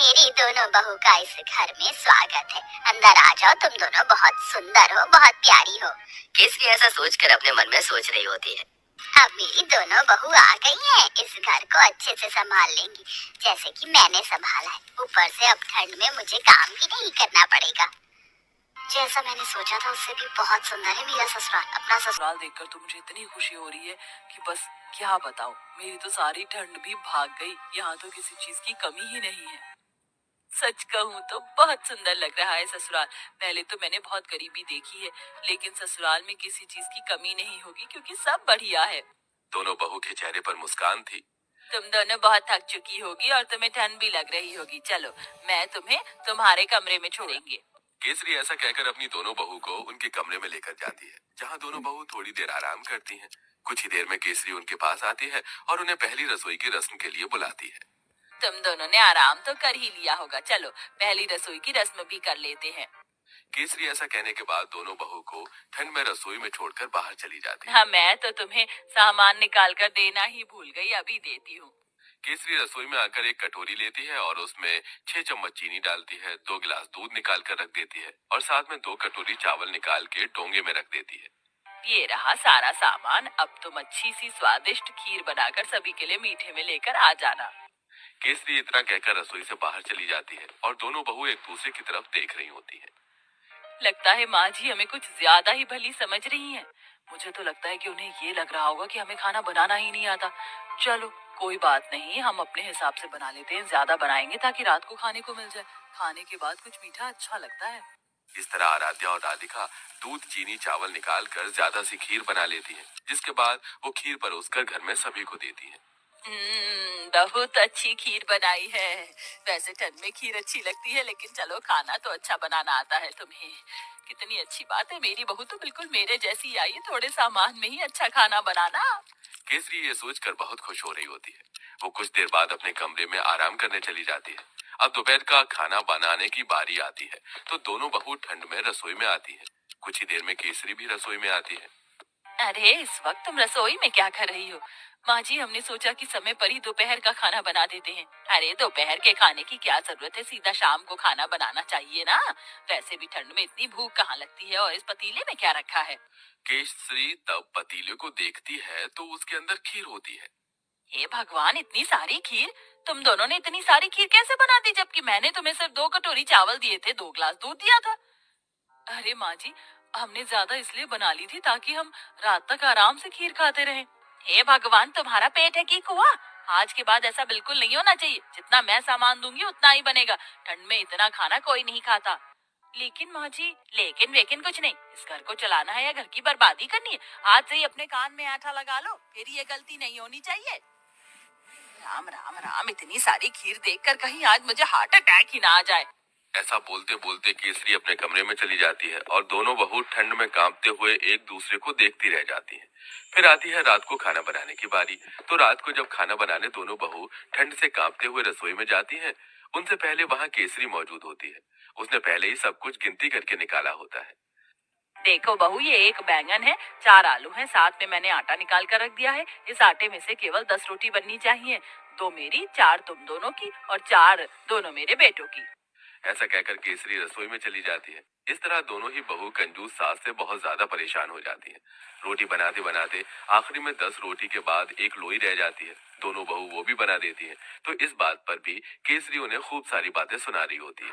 मेरी दोनों बहू का इस घर में स्वागत है। अंदर आ जाओ, तुम दोनों बहुत सुंदर हो, बहुत प्यारी हो। केसरी ऐसा सोचकर अपने मन में सोच रही होती है। अब मेरी दोनों बहू आ गई हैं, इस घर को अच्छे से संभाल लेंगी, जैसे कि मैंने संभाला है। ऊपर से अब ठंड में मुझे काम भी नहीं करना पड़ेगा। जैसा मैंने सोचा था उससे भी बहुत सुंदर है मेरा ससुराल। अपना ससुराल देखकर तो मुझे इतनी खुशी हो रही है कि बस क्या बताऊं। मेरी तो सारी ठंड भी भाग गई। यहाँ तो किसी चीज की कमी ही नहीं है। सच कहूँ तो बहुत सुंदर लग रहा है ससुराल। पहले तो मैंने बहुत गरीबी देखी है, लेकिन ससुराल में किसी चीज की कमी नहीं होगी क्योंकि सब बढ़िया है। दोनों बहू के चेहरे पर मुस्कान थी। तुम दोनों बहुत थक चुकी होगी और तुम्हें ठंड भी लग रही होगी। चलो, मैं तुम्हें तुम्हारे कमरे में छोड़ेंगे। केसरी ऐसा कहकर अपनी दोनों बहू को उनके कमरे में लेकर जाती है, जहाँ दोनों बहू थोड़ी देर आराम करती हैं। कुछ ही देर में केसरी उनके पास आती है और उन्हें पहली रसोई की रस्म के लिए बुलाती है। तुम दोनों ने आराम तो कर ही लिया होगा, चलो पहली रसोई की रस्म भी कर लेते हैं। केसरी ऐसा कहने के बाद दोनों बहू को ठंड में रसोई में छोड़कर बाहर चली जाती है। हाँ, मैं तो तुम्हें सामान निकाल कर देना ही भूल गई, अभी देती हूँ। केसरी रसोई में आकर एक कटोरी लेती है और उसमें 6 चम्मच चीनी डालती है, 2 गिलास दूध निकाल कर रख देती है और साथ में 2 कटोरी चावल निकाल के डोंगे में रख देती है। ये रहा सारा सामान। अब तुम अच्छी सी स्वादिष्ट खीर बनाकर सभी के लिए मीठे में लेकर आ जाना। केसरी इतना कहकर रसोई से बाहर चली जाती है और दोनों बहू एक दूसरे की तरफ देख रही होती है। लगता है माँ जी हमें कुछ ज्यादा ही भली समझ रही हैं। मुझे तो लगता है कि उन्हें ये लग रहा होगा कि हमें खाना बनाना ही नहीं आता। चलो कोई बात नहीं, हम अपने हिसाब से बना लेते हैं। ज्यादा बनाएंगे ताकि रात को खाने को मिल जाए। खाने के बाद कुछ मीठा अच्छा लगता है। इस तरह आराध्या और राधिका दूध, चीनी, चावल निकाल कर ज्यादा सी खीर बना लेती हैं, जिसके बाद वो खीर परोसकर घर में सभी को देती हैं। बहुत अच्छी खीर बनाई है। वैसे ठंड में खीर अच्छी लगती है, लेकिन चलो खाना तो अच्छा बनाना आता है तुम्हें। कितनी अच्छी बात है, मेरी बहू तो बिल्कुल मेरे जैसी आई है, थोड़े सामान में ही अच्छा खाना बनाना। केसरी ये सोचकर बहुत खुश हो रही होती है। वो कुछ देर बाद अपने कमरे में आराम करने चली जाती है। अब दोपहर का खाना बनाने की बारी आती है, तो दोनों बहू ठंड में रसोई में आती है। कुछ ही देर में केसरी भी रसोई में आती है। अरे, इस वक्त तुम रसोई में क्या कर रही हो? माँ जी, हमने सोचा कि समय पर ही दोपहर का खाना बना देते हैं। अरे, दोपहर के खाने की क्या जरूरत है, सीधा शाम को खाना बनाना चाहिए ना। वैसे भी ठंड में इतनी भूख कहाँ लगती है। और इस पतीले में क्या रखा है? केसरी तब पतीले को देखती है तो उसके अंदर खीर होती है। हे भगवान, इतनी सारी खीर! तुम दोनों ने इतनी सारी खीर कैसे बना दी, जबकि मैंने तुम्हें सिर्फ 2 कटोरी चावल दिए थे, 2 गिलास दूध दिया था। अरे माँ जी, हमने ज्यादा इसलिए बना ली थी ताकि हम रात तक आराम से खीर खाते रहें। हे भगवान, तुम्हारा पेट है कि कुआं? आज के बाद ऐसा बिल्कुल नहीं होना चाहिए। जितना मैं सामान दूंगी उतना ही बनेगा। ठंड में इतना खाना कोई नहीं खाता। लेकिन माँ जी, लेकिन वेकिन कुछ नहीं। इस घर को चलाना है या घर की बर्बादी करनी है? आज से ही अपने कान में आटा लगा लो, फिर ये गलती नहीं होनी चाहिए। राम राम राम, इतनी सारी खीर देखकर कहीं आज मुझे हार्ट अटैक ही ना आ जाए। ऐसा बोलते बोलते केसरी अपने कमरे में चली जाती है और दोनों बहू ठंड में कांपते हुए एक दूसरे को देखती रह जाती हैं। फिर आती है रात को खाना बनाने की बारी। तो रात को जब खाना बनाने दोनों बहू ठंड से कांपते हुए रसोई में जाती हैं, उनसे पहले वहाँ केसरी मौजूद होती है। उसने पहले ही सब कुछ गिनती करके निकाला होता है। देखो बहू, ये 1 बैंगन है, 4 आलू हैं, साथ में मैंने आटा निकाल कर रख दिया है। इस आटे में से केवल 10 रोटी बननी चाहिए। 2 मेरी, 4 तुम दोनों की और 4 दोनों मेरे बेटों की। ऐसा कहकर केसरी रसोई में चली जाती है। इस तरह दोनों ही बहू कंजूस सास से बहुत ज्यादा परेशान हो जाती हैं। रोटी बनाते बनाते आखिरी में 10 रोटी के बाद एक लोई रह जाती है। दोनों बहू वो भी बना देती हैं। तो इस बात पर भी केसरी उन्हें खूब सारी बातें सुना रही होती है।